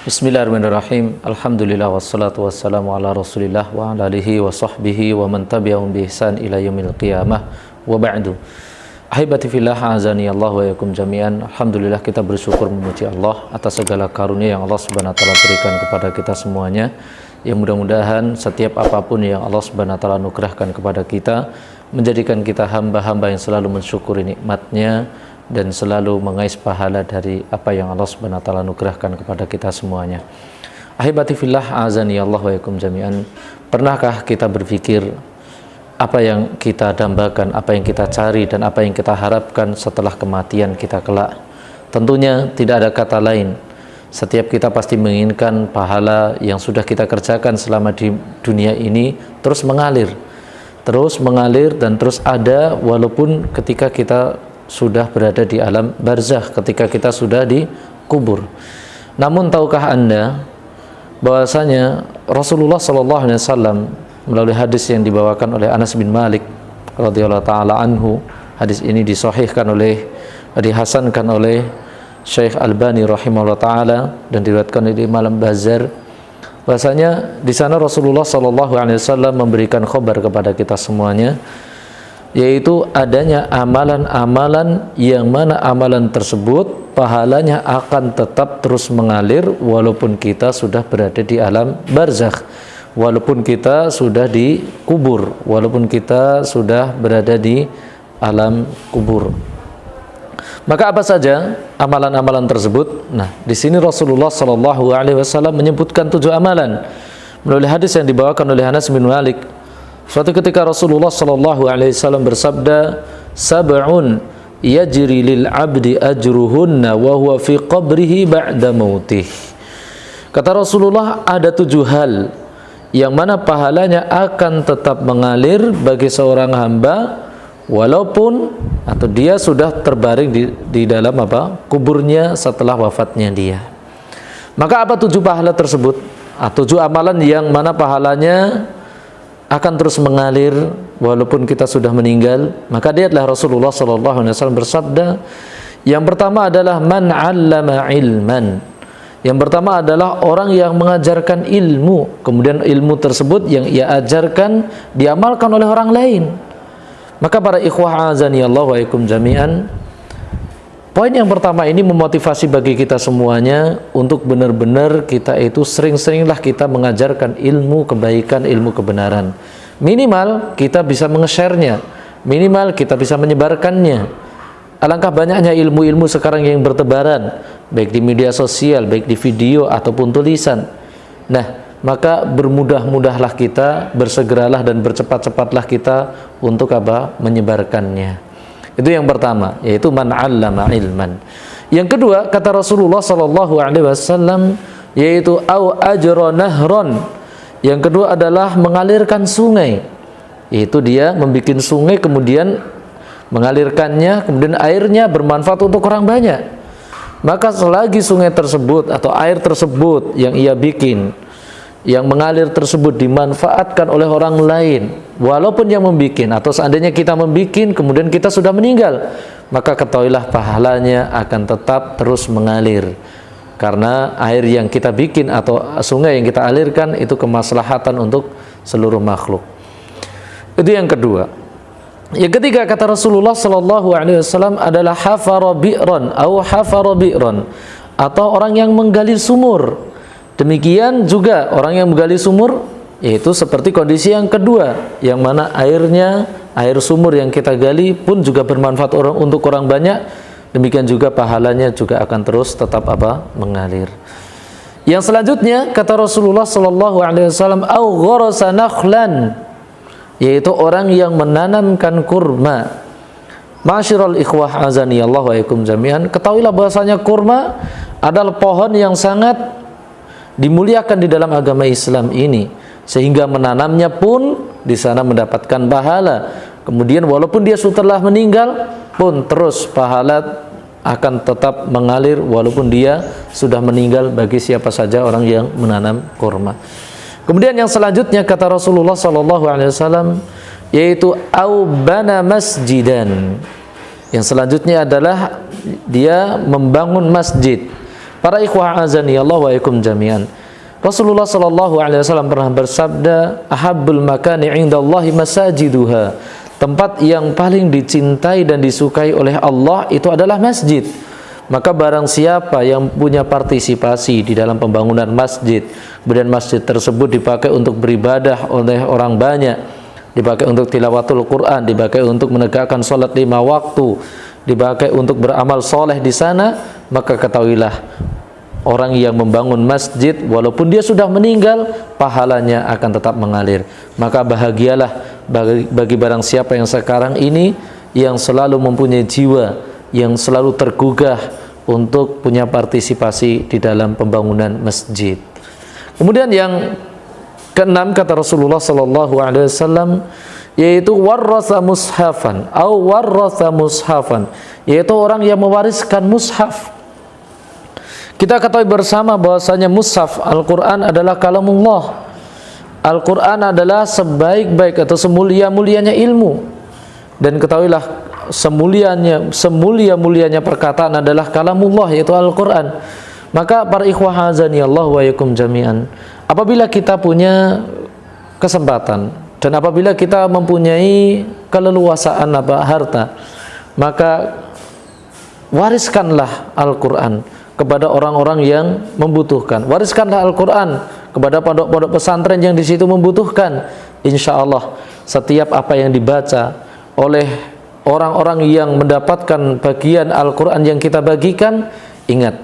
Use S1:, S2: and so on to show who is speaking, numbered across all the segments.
S1: Bismillahirrahmanirrahim. Alhamdulillah wassalatu wassalamu ala Rasulillah wa ala alihi wa sahbihi wa man tabi'ahum bi ihsan ila yaumil qiyamah wa ba'du. Ahibati fillah, azani Allah wa yakum jami'an. Alhamdulillah, kita bersyukur memuji Allah atas segala karunia yang Allah Subhanahu wa taala berikan kepada kita semuanya. Yang mudah-mudahan setiap apapun yang Allah Subhanahu wa taala anugerahkan kepada kita menjadikan kita hamba-hamba yang selalu mensyukuri nikmatnya dan selalu mengais pahala dari apa yang Allah Subhanahu wa taala anugerahkan kepada kita semuanya. Ahibati fillah, azani Allah wa yakum jami'an. Pernahkah kita berpikir apa yang kita dambakan, apa yang kita cari dan apa yang kita harapkan setelah kematian kita kelak? Tentunya tidak ada kata lain. Setiap kita pasti menginginkan pahala yang sudah kita kerjakan selama di dunia ini terus mengalir dan terus ada walaupun ketika kita sudah berada di alam barzakh, ketika kita sudah dikubur. Namun tahukah Anda bahwasanya Rasulullah SAW melalui hadis yang dibawakan oleh Anas bin Malik radhiyallahu taala anhu, hadis ini dihasankan oleh Syekh Albani rahimahullah taala dan diriwayatkan oleh Imam Al-Bazzar, bahwasanya di sana Rasulullah SAW memberikan khabar kepada kita semuanya, yaitu adanya amalan-amalan yang mana amalan tersebut pahalanya akan tetap terus mengalir walaupun kita sudah berada di alam barzakh, walaupun kita sudah dikubur, walaupun kita sudah berada di alam kubur. Maka apa saja amalan-amalan tersebut? Nah, di sini Rasulullah SAW menyebutkan 7 amalan melalui hadis yang dibawakan oleh Anas bin Malik. Suatu ketika Rasulullah SAW bersabda, "Sab'un yajri lil 'abdi ajruhunna wa huwa fi qabrihi ba'da mautih." Kata Rasulullah, ada 7 hal yang mana pahalanya akan tetap mengalir bagi seorang hamba walaupun atau dia sudah terbaring di dalam kuburnya setelah wafatnya dia. Maka apa 7 pahala tersebut? 7 amalan yang mana pahalanya akan terus mengalir walaupun kita sudah meninggal. Maka dia adalah Rasulullah SAW bersabda, yang pertama adalah man 'allama ilman. Yang pertama adalah orang yang mengajarkan ilmu, kemudian ilmu tersebut yang ia ajarkan diamalkan oleh orang lain. Maka para ikhwah azani Allah wa ikum jami'an, poin yang pertama ini memotivasi bagi kita semuanya untuk benar-benar kita itu sering-seringlah kita mengajarkan ilmu kebaikan, ilmu kebenaran. Minimal kita bisa menge-share-nya, minimal kita bisa menyebarkannya. Alangkah banyaknya ilmu-ilmu sekarang yang bertebaran, baik di media sosial, baik di video ataupun tulisan. Nah, maka bermudah-mudahlah kita, bersegeralah dan bercepat-cepatlah kita untuk menyebarkannya. Itu yang pertama, yaitu man 'allama ilman. Yang kedua, kata Rasulullah SAW, yaitu au ajra nahron. Yang kedua adalah mengalirkan sungai, yaitu dia membuat sungai kemudian mengalirkannya, kemudian airnya bermanfaat untuk orang banyak. Maka selagi sungai tersebut atau air tersebut yang ia bikin, yang mengalir tersebut dimanfaatkan oleh orang lain, walaupun yang membuat atau seandainya kita membuat kemudian kita sudah meninggal, maka ketahuilah pahalanya akan tetap terus mengalir, karena air yang kita bikin atau sungai yang kita alirkan itu kemaslahatan untuk seluruh makhluk. Itu yang kedua. Yang ketiga, kata Rasulullah SAW adalah hafara bi'ran atau orang yang menggali sumur. Demikian juga orang yang menggali sumur, yaitu seperti kondisi yang kedua, yang mana air sumur yang kita gali pun juga bermanfaat untuk orang banyak. Demikian juga pahalanya juga akan terus tetap mengalir. Yang selanjutnya, kata Rasulullah SAW, au gharasa nakhlan, yaitu orang yang menanamkan kurma. Ma'asyiral ikhwah azani Allah wa ikum jami'an, ketahuilah bahwasanya kurma adalah pohon yang sangat dimuliakan di dalam agama Islam ini, sehingga menanamnya pun di sana mendapatkan pahala. Kemudian walaupun dia setelah meninggal pun terus pahala akan tetap mengalir walaupun dia sudah meninggal bagi siapa saja orang yang menanam kurma. Kemudian yang selanjutnya, kata Rasulullah SAW, yaitu au bana masjidan. Yang selanjutnya adalah dia membangun masjid. Para ikhwah azani Allah wa ikum jami'an. Rasulullah sallallahu alaihi wasallam pernah bersabda, "Ahabbul makani 'indallahi masajiduha." Tempat yang paling dicintai dan disukai oleh Allah itu adalah masjid. Maka barang siapa yang punya partisipasi di dalam pembangunan masjid, kemudian masjid tersebut dipakai untuk beribadah oleh orang banyak, dipakai untuk tilawatul Quran, dipakai untuk menegakkan sholat 5 waktu, dipakai untuk beramal soleh di sana, maka ketahuilah orang yang membangun masjid walaupun dia sudah meninggal, pahalanya akan tetap mengalir. Maka bahagialah bagi barang siapa yang sekarang ini yang selalu mempunyai jiwa yang selalu tergugah untuk punya partisipasi di dalam pembangunan masjid. Kemudian yang keenam kata Rasulullah sallallahu alaihi wasallam, yaitu warratha mushafan atau warratha mushafan, yaitu orang yang mewariskan mushaf. Kita ketahui bersama bahwasanya mushaf Al-Qur'an adalah kalamullah. Al-Qur'an adalah sebaik-baik atau semulia-mulianya ilmu. Dan ketahuilah semulia-mulianya perkataan adalah kalamullah, yaitu Al-Qur'an. Maka para ikhwah azani Allah wa yakum jami'an, apabila kita punya kesempatan dan apabila kita mempunyai keleluasaan harta, maka wariskanlah Al-Qur'an kepada orang-orang yang membutuhkan. Wariskanlah Al-Qur'an kepada pondok-pondok pesantren yang di situ membutuhkan. Insya Allah setiap apa yang dibaca oleh orang-orang yang mendapatkan bagian Al-Qur'an yang kita bagikan, ingat,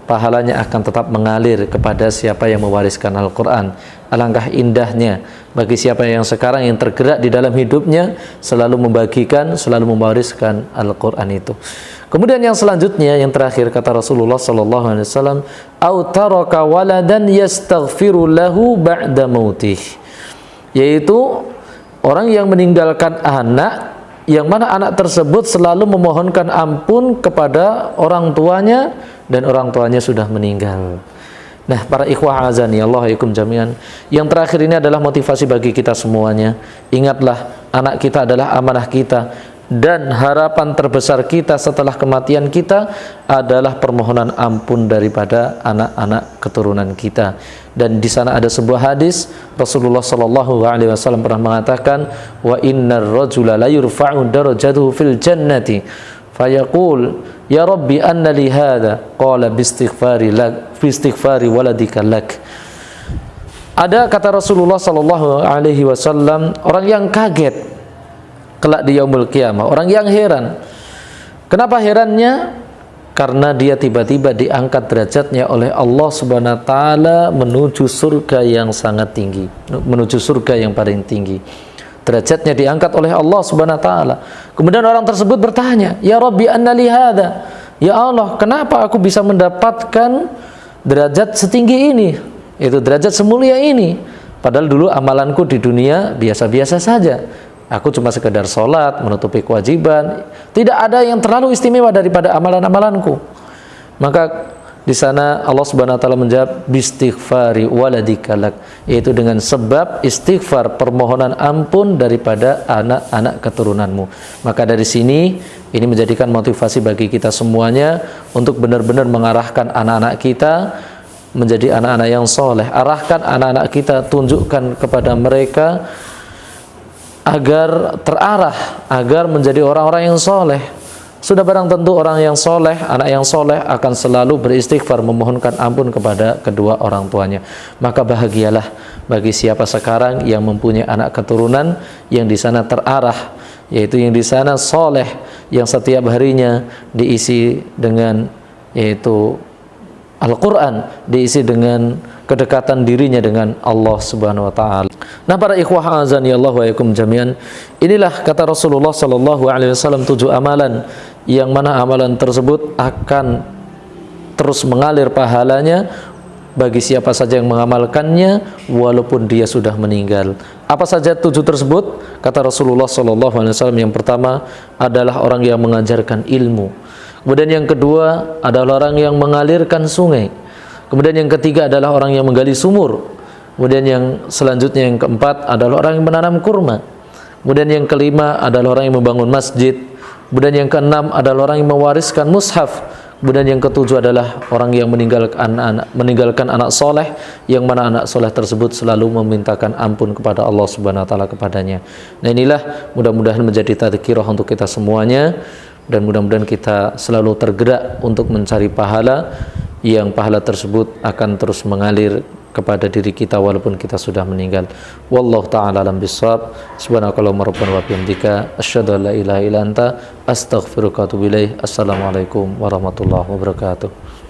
S1: pahalanya akan tetap mengalir kepada siapa yang mewariskan Al-Qur'an. Alangkah indahnya bagi siapa yang sekarang yang tergerak di dalam hidupnya selalu membagikan, selalu mewariskan Al-Qur'an itu. Kemudian yang selanjutnya, yang terakhir kata Rasulullah sallallahu alaihi wasallam, "Au taraka waladan yastaghfiru lahu ba'da mautih." Yaitu orang yang meninggalkan anak yang mana anak tersebut selalu memohonkan ampun kepada orang tuanya dan orang tuanya sudah meninggal. Nah, para ikhwah azani Allah yakum jami'an, yang terakhir ini adalah motivasi bagi kita semuanya. Ingatlah, anak kita adalah amanah kita, dan harapan terbesar kita setelah kematian kita adalah permohonan ampun daripada anak-anak keturunan kita. Dan di sana ada sebuah hadis Rasulullah sallallahu alaihi wasallam pernah mengatakan, "Wa innar rajula la yurfa'u darajatuhu fil jannati fayaqul ya rabbi anna li hadha qala bi istighfari waladika lak." Ada kata Rasulullah sallallahu alaihi wasallam orang yang kaget kelak di yaumul qiyamah, orang yang heran. Kenapa herannya? Karena dia tiba-tiba diangkat derajatnya oleh Allah Subhanahu wa taala menuju surga yang sangat tinggi, menuju surga yang paling tinggi. Derajatnya diangkat oleh Allah Subhanahu wa taala. Kemudian orang tersebut bertanya, "Ya Rabbi anna li hadza?" Ya Allah, kenapa aku bisa mendapatkan derajat setinggi ini? Itu derajat semulia ini. Padahal dulu amalanku di dunia biasa-biasa saja. Aku cuma sekedar sholat, menutupi kewajiban. Tidak ada yang terlalu istimewa daripada amalan-amalanku. Maka di sana Allah Subhanahu wa taala menjawab bistighfari waladika lak, yaitu dengan sebab istighfar, permohonan ampun daripada anak-anak keturunanmu. Maka dari sini ini menjadikan motivasi bagi kita semuanya untuk benar-benar mengarahkan anak-anak kita menjadi anak-anak yang soleh. Arahkan anak-anak kita, tunjukkan kepada mereka agar terarah, agar menjadi orang-orang yang soleh. Sudah barang tentu orang yang soleh, anak yang soleh akan selalu beristighfar, memohonkan ampun kepada kedua orang tuanya. Maka bahagialah bagi siapa sekarang yang mempunyai anak keturunan yang di sana terarah, yaitu yang di sana soleh, yang setiap harinya diisi dengan yaitu Al-Quran, diisi dengan kedekatan dirinya dengan Allah Subhanahu wa taala. Nah, para ikhwah azani Allah wa yakum jami'an, inilah kata Rasulullah sallallahu alaihi wasallam 7 amalan yang mana amalan tersebut akan terus mengalir pahalanya bagi siapa saja yang mengamalkannya walaupun dia sudah meninggal. Apa saja 7 tersebut? Kata Rasulullah sallallahu alaihi wasallam, yang pertama adalah orang yang mengajarkan ilmu. Kemudian yang kedua adalah orang yang mengalirkan sungai. Kemudian yang ketiga adalah orang yang menggali sumur. Kemudian yang selanjutnya, yang keempat adalah orang yang menanam kurma. Kemudian yang kelima adalah orang yang membangun masjid. Kemudian yang keenam adalah orang yang mewariskan mushaf. Kemudian yang ketujuh adalah orang yang meninggalkan anak soleh, yang mana anak soleh tersebut selalu memintakan ampun kepada Allah Subhanahu Wa Taala kepadanya. Nah inilah mudah-mudahan menjadi tadzkirah untuk kita semuanya, dan mudah-mudahan kita selalu tergerak untuk mencari pahala, yang pahala tersebut akan terus mengalir kepada diri kita walaupun kita sudah meninggal. Wallahu ta'ala alam bissawab. Subhanakallahumma rabbana wa bihamdika asyhadu an la ilaha illa anta astaghfiruka wa atubu ilaik. Assalamualaikum warahmatullahi wabarakatuh.